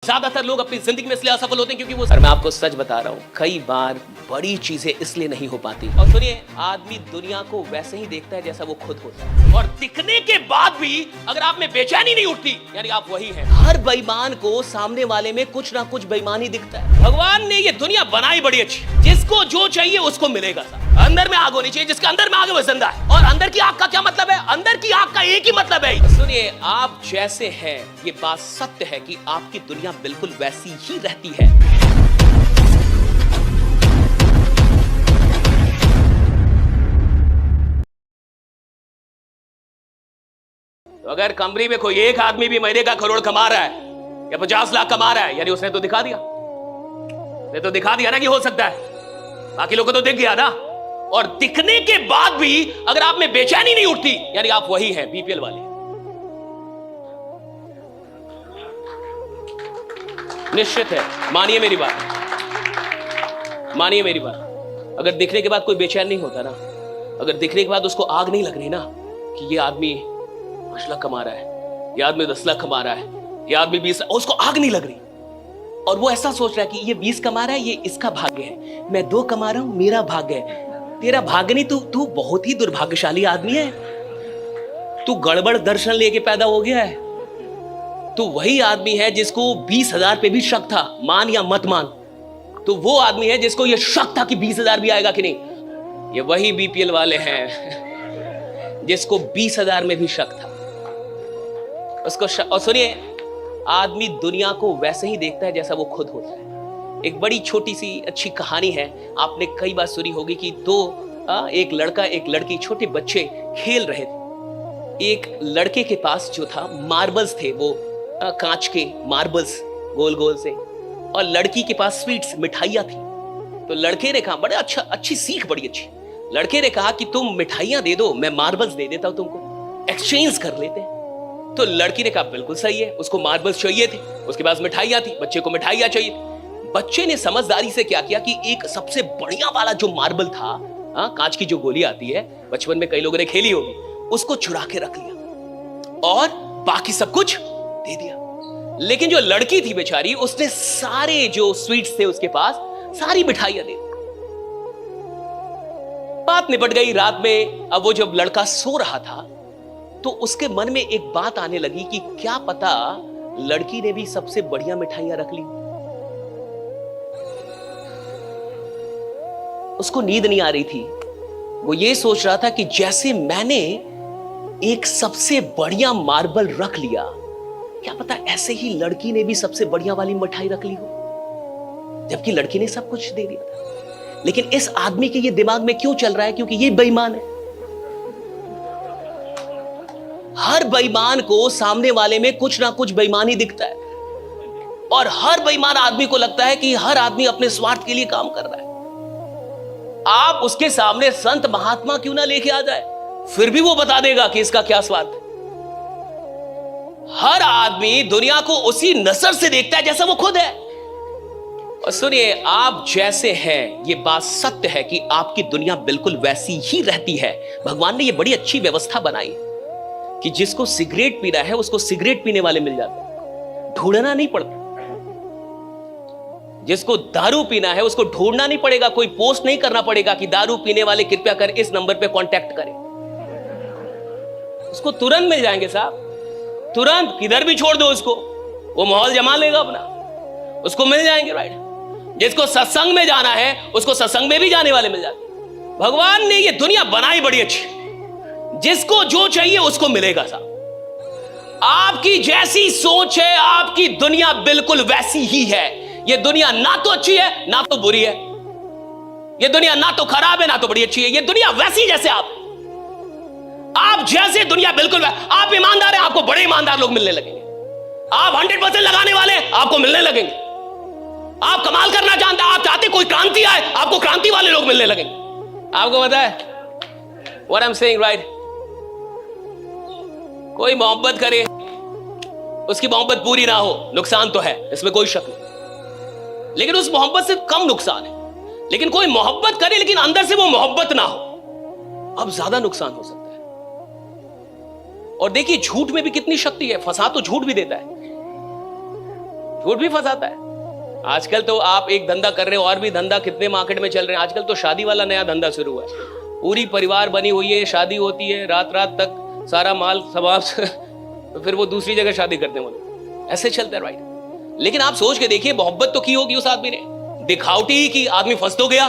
ज्यादातर लोग अपनी जिंदगी में इसलिए असफल होते हैं क्योंकि वो, और मैं आपको सच बता रहा हूँ, कई बार बड़ी चीजें इसलिए नहीं हो पाती। और सुनिए, आदमी दुनिया को वैसे ही देखता है जैसा वो खुद होता है, और दिखने के बाद भी अगर आप में बेचैनी नहीं उठती, यानी आप वही हैं। हर बेईमान को सामने वाले में कुछ ना कुछ बेईमानी दिखता है। भगवान ने ये दुनिया बनाई बड़ी अच्छी, जिसको जो चाहिए उसको मिलेगा। अंदर में आग होनी चाहिए, जिसके अंदर में आग है वो जिंदा है। और अंदर की आग का क्या मतलब है? अंदर की आग का एक ही मतलब है, सुनिए, आप जैसे हैं, ये बात सत्य है कि आपकी दुनिया बिल्कुल वैसी ही रहती है। तो अगर कंपनी में कोई एक आदमी भी महीने का करोड़ कमा रहा है या 50 लाख कमा रहा है, यानी उसने तो दिखा दिया, उसने तो दिखा दिया ना कि हो सकता है। बाकी लोगों को तो दिख गया ना। और दिखने के बाद भी अगर आप में बेचैनी नहीं उठती, यानी आप वही हैं, बीपीएल वाले। निश्चित है, मानिए मेरी बात, मानिए मेरी बात। अगर दिखने के बाद कोई बेचैन नहीं होता ना, अगर दिखने के बाद उसको आग नहीं लग रही ना कि ये आदमी 5 लाख कमा रहा है, ये आदमी 10 लाख कमा रहा है, ये आदमी 20 लाख, उसको आग नहीं लग रही, और वो ऐसा सोच रहा है कि ये 20 कमा रहा है, ये इसका भाग्य है, मैं 2 कमा रहा हूं, मेरा भाग्य है। तेरा भाग्य नहीं, तू बहुत ही दुर्भाग्यशाली आदमी है। तू गड़बड़ दर्शन लेके पैदा हो गया है। तू वही आदमी है जिसको 20,000 पे भी शक था, मान या मत मान, तो वो आदमी है जिसको ये शक था कि 20,000 भी आएगा कि नहीं। ये वही बीपीएल वाले हैं जिसको 20,000 में भी शक था उसको और सुनिए, आदमी दुनिया को वैसे ही देखता है जैसा वो खुद होता है। एक बड़ी छोटी सी अच्छी कहानी है, आपने कई बार सुनी होगी कि एक लड़का एक लड़की, छोटे बच्चे खेल रहे थे। एक लड़के के पास जो था मार्बल्स थे, वो कांच के मार्बल्स गोल गोल से, और लड़की के पास स्वीट्स, मिठाइयां थी। तो लड़के ने कहा, बड़े अच्छी सीख, बड़ी अच्छी। लड़के ने कहा कि तुम मिठाइयां दे दो, मैं मार्बल्स दे देता हूं तुमको, एक्सचेंज कर लेते हैं। तो लड़की ने कहा बिल्कुल सही है, उसको मार्बल्स चाहिए थे, उसके पास मिठाइयां थी, बच्चे को मिठाइयां चाहिए थी। बच्चे ने समझदारी से क्या किया कि एक सबसे बढ़िया वाला जो मार्बल था, कांच की जो गोली आती है, बचपन में कई लोगों ने खेली होगी, उसको चुरा के रख लिया और बाकी सब कुछ दे दिया। लेकिन जो लड़की थी बेचारी, उसने सारे जो स्वीट्स थे उसके पास, सारी मिठाइयां दे दी। बात निपट गई रात में। अब वो जब लड़का सो रहा था तो उसके मन में एक बात आने लगी कि क्या पता लड़की ने भी सबसे बढ़िया मिठाइयां रख ली। उसको नींद नहीं आ रही थी। वो ये सोच रहा था कि जैसे मैंने एक सबसे बढ़िया मार्बल रख लिया, क्या पता ऐसे ही लड़की ने भी सबसे बढ़िया वाली मिठाई रख ली हो, जबकि लड़की ने सब कुछ दे दिया था। लेकिन इस आदमी के ये दिमाग में क्यों चल रहा है? क्योंकि ये बेईमान है। हर बेईमान को सामने वाले में कुछ ना कुछ बेईमानी दिखता है, और हर बेईमान आदमी को लगता है कि हर आदमी अपने स्वार्थ के लिए काम कर रहा है। आप उसके सामने संत महात्मा क्यों ना लेके आ जाए, फिर भी वो बता देगा कि इसका क्या स्वार्थ है। हर आदमी दुनिया को उसी नजर से देखता है जैसा वो खुद है। और सुनिए, आप जैसे हैं, ये बात सत्य है कि आपकी दुनिया बिल्कुल वैसी ही रहती है। भगवान ने ये बड़ी अच्छी व्यवस्था बनाई कि जिसको सिगरेट पीना है उसको सिगरेट पीने वाले मिल जाते हैं, ढूंढना नहीं पड़ता। जिसको दारू पीना है उसको ढूंढना नहीं पड़ेगा, कोई पोस्ट नहीं करना पड़ेगा कि दारू पीने वाले कृपया कर इस नंबर पे कांटेक्ट करें। उसको तुरंत मिल जाएंगे साहब, तुरंत, किधर भी छोड़ दो उसको, वो माहौल जमा लेगा अपना, उसको मिल जाएंगे, राइट। जिसको सत्संग में जाना है उसको सत्संग में भी जाने वाले मिल जाते। भगवान ने ये दुनिया बनाई बड़ी अच्छी, जिसको जो चाहिए उसको मिलेगा साहब। आपकी जैसी सोच है, आपकी दुनिया बिल्कुल वैसी ही है। ये दुनिया ना तो अच्छी है ना तो बुरी है, ये दुनिया ना तो खराब है ना तो बड़ी अच्छी है। ये दुनिया वैसी जैसे आप जैसे दुनिया बिल्कुल आप ईमानदार हैं, आपको बड़े ईमानदार लोग मिलने लगेंगे। आप 100% लगाने वाले, आपको मिलने लगेंगे। आप कमाल करना जानते हैं, आप चाहते कोई क्रांति आए, आपको क्रांति वाले लोग मिलने लगेंगे। आपको पता है what I'm saying, right? कोई मोहब्बत करे, उसकी मोहब्बत पूरी ना हो, नुकसान तो है, इसमें कोई शक नहीं, लेकिन उस मोहब्बत से कम नुकसान है। लेकिन कोई मोहब्बत करे लेकिन अंदर से वो मोहब्बत ना हो, अब ज्यादा नुकसान हो सकता है। और देखिए, झूठ में भी कितनी शक्ति है, फंसा तो झूठ भी देता है। झूठ भी फंसाता है। आजकल तो आप एक धंधा कर रहे हो और भी धंधा कितने मार्केट में चल रहे हैं। आजकल तो शादी वाला नया धंधा शुरू हुआ है। पूरी परिवार बनी हुई है, शादी होती है, रात रात तक सारा माल समाप्त तो फिर वो दूसरी जगह शादी करते हैं, ऐसे चलता है, राइट। लेकिन आप सोच के देखिए, मोहब्बत तो की होगी उस आदमी ने, दिखावटी की, आदमी फंस तो गया।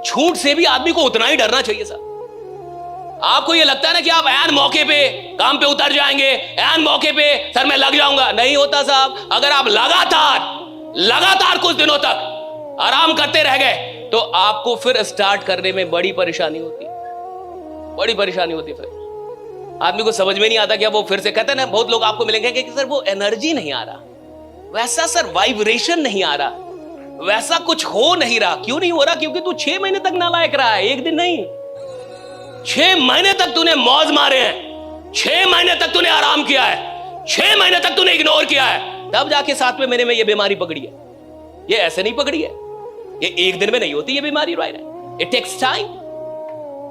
झूठ से भी आदमी को उतना ही डरना चाहिए साहब। आपको ये लगता है ना कि आप ऐन मौके पे काम पे उतर जाएंगे, ऐन मौके पे सर मैं लग जाऊंगा, नहीं होता साहब। अगर आप लगातार कुछ दिनों तक आराम करते रह गए तो आपको फिर स्टार्ट करने में बड़ी परेशानी होती है, बड़ी परेशानी होती है। फिर आदमी को समझ में नहीं आता कि अब वो फिर से कहते हैं ना, बहुत लोग आपको मिलेंगे कि सर वो एनर्जी नहीं आ रहा, वैसा सर वाइब्रेशन नहीं आ रहा, वैसा कुछ हो नहीं रहा। क्यों नहीं हो रहा? क्योंकि तू 6 महीने तक नालायक रहा है, एक दिन नहीं। 6 महीने तक तूने मौज मारे हैं, 6 महीने तक तूने आराम किया है, 6 महीने तक तूने इग्नोर किया है, तब जाके 7वें महीने में ये बीमारी पकड़ी है। ये ऐसे नहीं पकड़ी है, ये एक दिन में नहीं होती ये बीमारी, राइट। It takes time.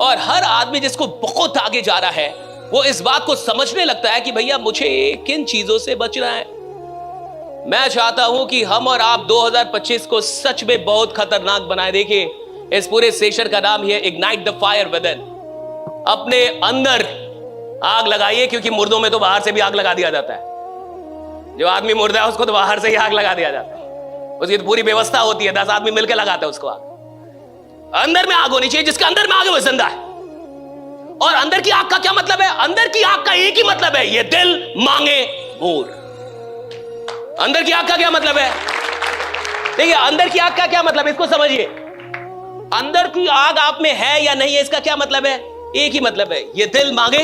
और हर आदमी जिसको बहुत आगे जा रहा है वो इस बात को समझने लगता है कि भैया मुझे किन चीजों से बचना है। मैं चाहता हूं कि हम और आप 2025 को सच में बहुत खतरनाक बनाए। देखिए, इस पूरे सेशन का नाम है इग्नाइट द फायर विदिन। अपने अंदर आग लगाइए, क्योंकि मुर्दों में तो बाहर से भी आग लगा दिया जाता है। जो आदमी मुर्दा है उसको तो बाहर से ही आग लगा दिया जाता है, उसकी तो पूरी व्यवस्था होती है, 10 आदमी मिलकर लगाते हैं उसको आग। अंदर में आग होनी चाहिए, जिसके अंदर में आग है वो जिंदा है। और अंदर की आग का क्या मतलब है? अंदर की आग का एक ही मतलब है, ये दिल मांगे मोर। अंदर की आग का क्या मतलब है? देखिए, अंदर की आग का क्या मतलब है, इसको समझिए। अंदर की आग आप में है या नहीं है, इसका क्या मतलब है? एक ही मतलब है, ये दिल मांगे।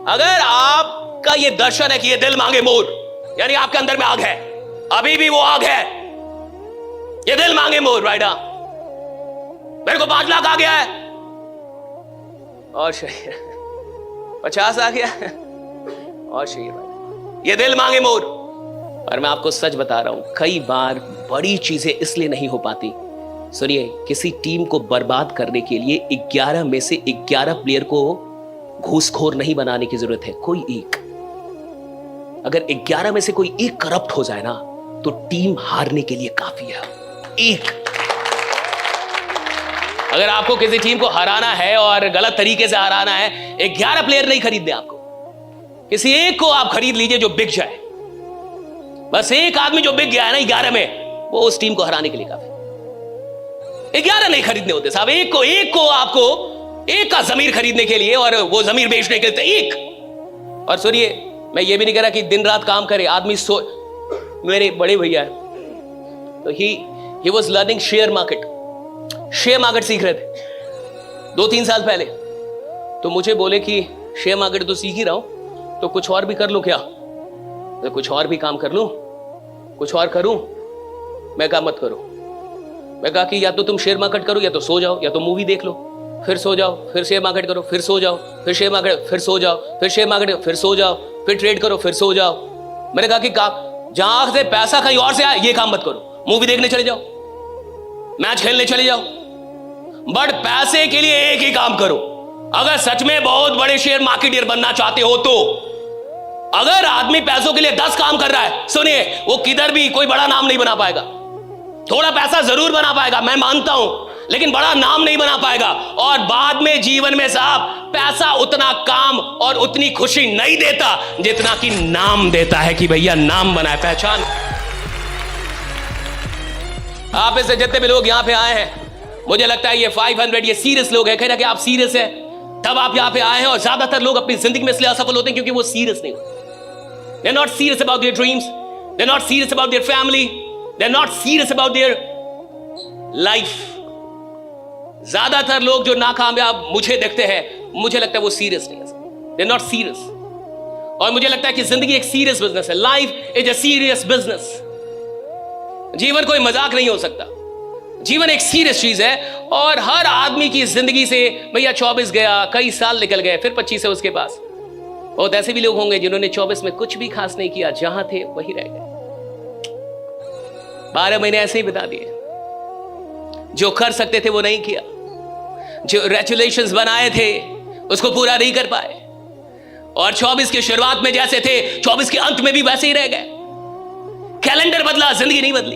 अगर आपका ये दर्शन है कि ये दिल मांगे मोर, यानी आपके अंदर में आग है, अभी भी वो आग है, ये दिल मांगे मोर, राइट। मेरे को 5 लाख आ गया है और सही 50 आ गया और सही, ये दिल मांगे मोर। और मैं आपको सच बता रहा हूं, कई बार बड़ी चीजें इसलिए नहीं हो पाती। सुनिए, किसी टीम को बर्बाद करने के लिए 11 में से 11 प्लेयर को घूसखोर नहीं बनाने की जरूरत है, कोई एक। अगर 11 में से कोई एक करप्ट हो जाए ना तो टीम हारने के लिए काफी है, एक। अगर आपको किसी टीम को हराना है और गलत तरीके से हराना है, 11 प्लेयर नहीं खरीदने आपको, किसी एक को आप खरीद लीजिए जो बिक जाए। बस एक आदमी जो बिक गया है ना 11 में, वो उस टीम को हराने के लिए काफी। 11 नहीं खरीदने होते साहब, एक को आपको एक का जमीर खरीदने के लिए और वो जमीर बेचने के लिए एक। और सुनिए, मैं ये भी नहीं कह रहा कि दिन रात काम करे आदमी। मेरे बड़े भैया है, तो he was learning share market सीख रहे थे 2-3 साल पहले। तो मुझे बोले कि शेयर मार्केट तो सीख ही रहा हूं, तो कुछ और भी कर लूं क्या? तो कुछ और भी काम कर लूं, कुछ और करूं? मैं कहा मत करो। मैं कहा कि या तो तुम शेयर मार्केट करो या तो सो जाओ, या तो मूवी देख लो, फिर सो जाओ, फिर शेयर मार्केट करो, फिर सो जाओ, फिर शेयर मार्केट, फिर सो जाओ, फिर शेयर मार्केट, फिर सो जाओ, फिर ट्रेड करो, फिर सो जाओ। मैंने कहा कि काम जहां से पैसा कहीं और से आए ये काम मत करो, मूवी देखने चले जाओ, मैच खेलने चले जाओ, बट पैसे के लिए एक ही काम करो। अगर सच में बहुत बड़े शेयर मार्केटियर बनना चाहते हो तो अगर आदमी पैसों के लिए 10 काम कर रहा है, सुनिए, वो किधर भी कोई बड़ा नाम नहीं बना पाएगा। थोड़ा पैसा जरूर बना पाएगा, मैं मानता हूं, लेकिन बड़ा नाम नहीं बना पाएगा। और बाद में जीवन में साहब पैसा उतना काम और उतनी खुशी नहीं देता जितना कि नाम देता है, कि भैया नाम बनाए, पहचान। आप इससे जितने भी लोग यहां पे आए हैं, मुझे लगता है ये 500 ये सीरियस लोग हैं। कहना कि आप सीरियस हैं तब आप यहां पे आए हैं। और ज्यादातर लोग अपनी जिंदगी में इसलिए असफल होते हैं क्योंकि वो सीरियस नहीं होते। They're not serious about their dreams. They're not serious about their family. They're not serious about their life. ज्यादातर लोग जो नाकामयाब मुझे देखते हैं, मुझे लगता है वो सीरियस नहीं है। They're not serious. और मुझे लगता है कि जिंदगी एक सीरियस बिजनेस है। Life is a serious business. जीवन कोई मजाक नहीं हो सकता, जीवन एक सीरियस चीज है। और हर आदमी की जिंदगी से भैया 24 गया, कई साल निकल गए, फिर 25 है उसके पास। बहुत ऐसे भी लोग होंगे जिन्होंने 24 में कुछ भी खास नहीं किया, जहां थे वही रह गए, 12 महीने ऐसे ही बिता दिए। जो कर सकते थे वो नहीं किया, जो रेजुलेशंस बनाए थे उसको पूरा नहीं कर पाए। और 24 की शुरुआत में जैसे थे 24 के अंत में भी वैसे ही रह गए। कैलेंडर बदला, जिंदगी नहीं बदली।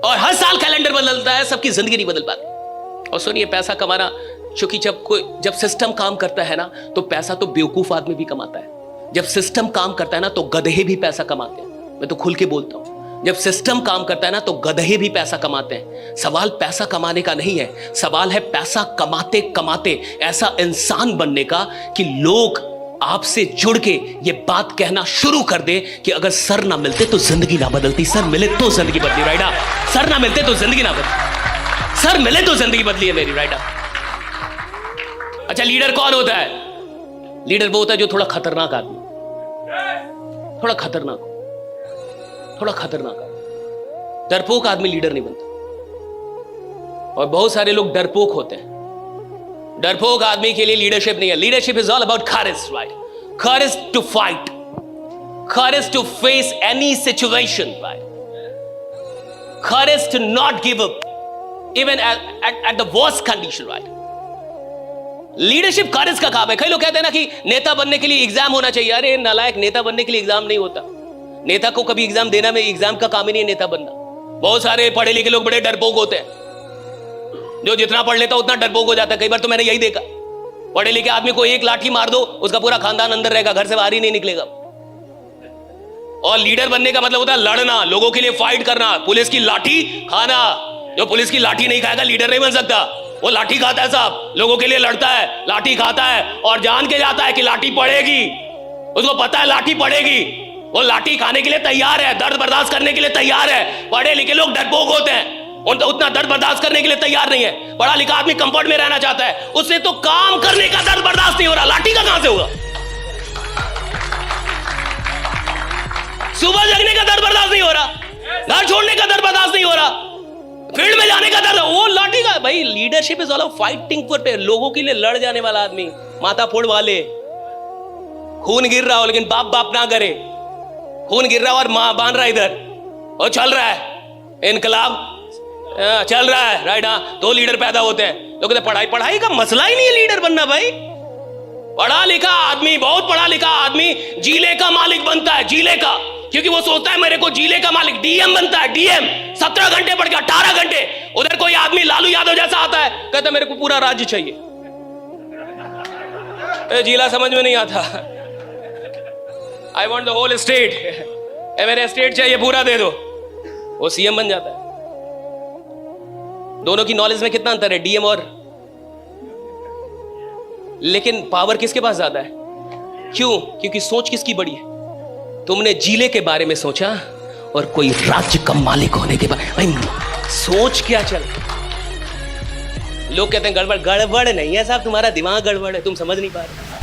और हर साल कैलेंडर बदलता है, सबकी जिंदगी नहीं बदल पाती। और सुनिए, पैसा कमाना, क्योंकि जब सिस्टम काम करता है ना, तो पैसा तो बेवकूफ आदमी भी कमाता है। जब सिस्टम काम करता है ना, तो गधे भी पैसा कमाते हैं। मैं तो खुल के बोलता हूं, जब सिस्टम काम करता है ना, तो गधे भी पैसा कमाते हैं। सवाल पैसा कमाने का नहीं है, सवाल है पैसा कमाते कमाते ऐसा इंसान बनने का कि लोग आपसे जुड़ के ये बात कहना शुरू कर दे कि अगर सर ना मिलते तो जिंदगी ना बदलती, सर मिले तो जिंदगी बदली। राइडा, सर ना मिलते तो जिंदगी ना बदली, सर मिले तो जिंदगी बदली है मेरी। राइडा, अच्छा, लीडर कौन होता है? लीडर वो होता है जो थोड़ा खतरनाक आदमी, थोड़ा खतरनाक, थोड़ा खतरनाक आदमी। डरपोक आदमी लीडर नहीं बनता। और बहुत सारे लोग डरपोक होते हैं। डरपोक आदमी के लिए लीडरशिप नहीं है। Leadership is all about courage, right? Courage to fight, courage to face any situation, right? Courage to not give up even at the worst condition, right? Leadership courage का काम है। कई लोग कहते हैं ना कि नेता बनने के लिए एग्जाम होना चाहिए। अरे नालायक, नेता बनने के लिए एग्जाम नहीं होता। नेता को कभी एग्जाम देना में, एग्जाम का काम ही नहीं है नेता बनना। बहुत सारे पढ़े लिखे लोग बड़े डरपोक होते हैं। जो जितना पढ़ लेता उतना डरपोक हो जाता है। कई बार तो मैंने यही देखा, पढ़े लिखे आदमी को एक लाठी मार दो, उसका पूरा खानदान अंदर रहेगा, घर से बाहर ही नहीं निकलेगा। और लीडर बनने का मतलब होता है लड़ना, लोगों के लिए फाइट करना, पुलिस की लाठी खाना। जो पुलिस की लाठी नहीं खाएगा लीडर नहीं बन सकता। वो लाठी खाता है साहब, लोगों के लिए लड़ता है, लाठी खाता है और जान के जाता है कि लाठी पड़ेगी। उसको पता है लाठी पड़ेगी, वो लाठी खाने के लिए तैयार है, दर्द बर्दाश्त करने के लिए तैयार है। पढ़े लिखे लोग डरपोक होते हैं, उतना दर्द बर्दाश्त करने के लिए तैयार नहीं है। पढ़ा लिखा आदमी कंफर्ट में रहना चाहता है, उससे तो काम करने का दर्द बर्दाश्त नहीं हो रहा, लाठी का कहां से होगा? सुबह जगने का दर्द बर्दाश्त नहीं हो रहा, घर छोड़ने का दर्द बर्दाश्त नहीं हो रहा, फील्ड में जाने का दर्द, वो लाठी का। भाई, leadership is all about fighting for, लोगों के लिए लड़ जाने वाला आदमी। माथा फोड़ वाले, खून गिर रहा हो लेकिन बाप बाप ना करे, खून गिर रहा और मां बांध रहा इधर, और चल रहा है इनकलाब, चल रहा है, राइट? हाँ, तो लीडर पैदा होते हैं। लोग कहते पढ़ाई, पढ़ाई का मसला ही नहीं है लीडर बनना। भाई, पढ़ा लिखा आदमी, बहुत पढ़ा लिखा आदमी जिले का मालिक बनता है, जिले का, क्योंकि वो सोचता है मेरे को जिले का मालिक, डीएम बनता है। डीएम 17 घंटे पढ़ के 18 घंटे। उधर कोई आदमी लालू यादव जैसा आता है, कहता मेरे को पूरा राज्य चाहिए। जिला समझ में नहीं आता, I want the whole state, मेरे स्टेट चाहिए, पूरा दे दो। वो सीएम बन जाता है। दोनों की नॉलेज में कितना अंतर है, डीएम और, लेकिन पावर किसके पास ज्यादा है? क्यों? क्योंकि सोच किसकी बड़ी है? तुमने जिले के बारे में सोचा और कोई राज्य का मालिक होने के बारे में सोच क्या चल। लोग कहते हैं गड़बड़, गड़बड़ नहीं है साहब, तुम्हारा दिमाग गड़बड़ है, तुम समझ नहीं पा रहे।